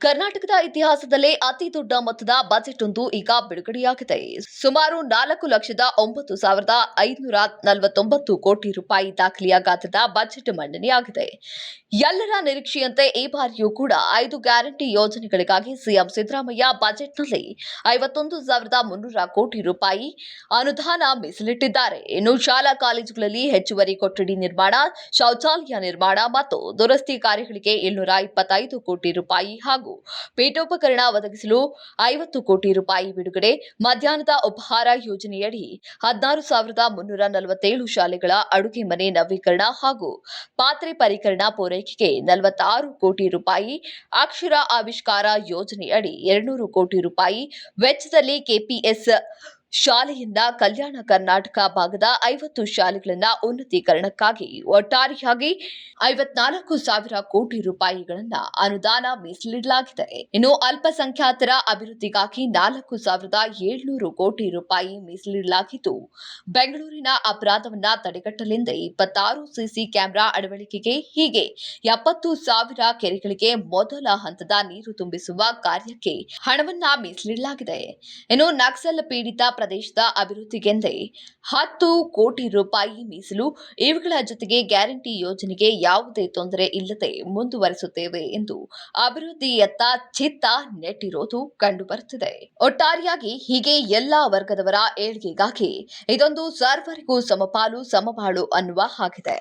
ಕರ್ನಾಟಕದ ಇತಿಹಾಸದಲ್ಲೇ ಅತಿ ದೊಡ್ಡ ಮೊತ್ತದ ಬಜೆಟ್ ಒಂದು ಈಗ ಬಿಡುಗಡೆಯಾಗಿದೆ. ಸುಮಾರು 4,09,549 ಕೋಟಿ ರೂಪಾಯಿ ದಾಖಲೆಯ ಗಾತ್ರದ ಬಜೆಟ್ ಮಂಡನೆಯಾಗಿದೆ. ಎಲ್ಲರ ನಿರೀಕ್ಷೆಯಂತೆ ಈ ಬಾರಿಯೂ ಕೂಡ 5 ಗ್ಯಾರಂಟಿ ಯೋಜನೆಗಳಿಗಾಗಿ ಸಿಎಂ ಸಿದ್ದರಾಮಯ್ಯ ಬಜೆಟ್ನಲ್ಲಿ 51,300 ಕೋಟಿ ರೂಪಾಯಿ ಅನುದಾನ ಮೀಸಲಿಟ್ಟಿದ್ದಾರೆ. ಇನ್ನು ಶಾಲಾ ಕಾಲೇಜುಗಳಲ್ಲಿ ಹೆಚ್ಚುವರಿ ಕೊಠಡಿ ನಿರ್ಮಾಣ, ಶೌಚಾಲಯ ನಿರ್ಮಾಣ ಮತ್ತು ದುರಸ್ತಿ ಕಾರ್ಯಗಳಿಗೆ 725 ಕೋಟಿ ರೂಪಾಯಿ ಹಾಗೂ ಪೀಠೋಪಕರಣ ಒದಗಿಸಲು 50 ಕೋಟಿ ರೂಪಾಯಿ ಬಿಡುಗಡೆ. ಮಧ್ಯಾಹ್ನದ ಉಪಹಾರ ಯೋಜನೆಯಡಿ 16,347 ಶಾಲೆಗಳ ಅಡುಗೆ ಮನೆ ನವೀಕರಣ ಹಾಗೂ ಪಾತ್ರೆ ಪರಿಕರಣ ಪೂರೈಕೆಗೆ 46 ಕೋಟಿ ರೂಪಾಯಿ. ಅಕ್ಷರ ಆವಿಷ್ಕಾರ ಯೋಜನೆಯಡಿ 200 ಕೋಟಿ ರೂಪಾಯಿ ವೆಚ್ಚದಲ್ಲಿ ಕೆಪಿಎಸ್ ಶಾಲೆಯನ್ನ ಕಲ್ಯಾಣ ಕರ್ನಾಟಕ ಭಾಗದ 50 ಶಾಲೆಗಳನ್ನ ಉನ್ನತೀಕರಣಕ್ಕಾಗಿ ಒಟ್ಟಾರೆಯಾಗಿ 54,000 ಕೋಟಿ ರೂಪಾಯಿಗಳನ್ನ ಅನುದಾನ ಮೀಸಲಿಡಲಾಗಿದೆ. ಇನ್ನು ಅಲ್ಪಸಂಖ್ಯಾತರ ಅಭಿವೃದ್ಧಿಗಾಗಿ 4,700 ಕೋಟಿ ರೂಪಾಯಿ ಮೀಸಲಿಡಲಾಗಿದ್ದು, ಬೆಂಗಳೂರಿನ ಅಪರಾಧವನ್ನ ತಡೆಗಟ್ಟಲೆಂದೇ 26 ಸಿಸಿ ಕ್ಯಾಮೆರಾ ಅಳವಡಿಕೆಗೆ, ಹೀಗೆ 70,000 ಕೆರೆಗಳಿಗೆ ಮೊದಲ ಹಂತದ ನೀರು ತುಂಬಿಸುವ ಕಾರ್ಯಕ್ಕೆ ಹಣವನ್ನ ಮೀಸಲಿಡಲಾಗಿದೆ. ಇನ್ನು ನಕ್ಸಲ್ ಪೀಡಿತ ಪ್ರದೇಶದ ಅಭಿವೃದ್ಧಿಗೆಂದೇ 10 ಕೋಟಿ ರೂಪಾಯಿ ಮೀಸಲು. ಇವುಗಳ ಜೊತೆಗೆ ಗ್ಯಾರಂಟಿ ಯೋಜನೆಗೆ ಯಾವುದೇ ತೊಂದರೆ ಇಲ್ಲದೆ ಮುಂದುವರಿಸುತ್ತೇವೆ ಎಂದು ಅಭಿವೃದ್ಧಿಯತ್ತ ಚಿತ್ತ ನೆಟ್ಟಿರೋದು ಕಂಡುಬರುತ್ತಿದೆ. ಒಟ್ಟಾರೆಯಾಗಿ ಹೀಗೆ ಎಲ್ಲಾ ವರ್ಗದವರ ಏಳ್ಗೆಗಾಗಿ ಇದೊಂದು ಸರ್ವರಿಗೂ ಸಮಪಾಲು ಸಮಬಾಳು ಅನ್ನುವ ಹಾಗಿದೆ.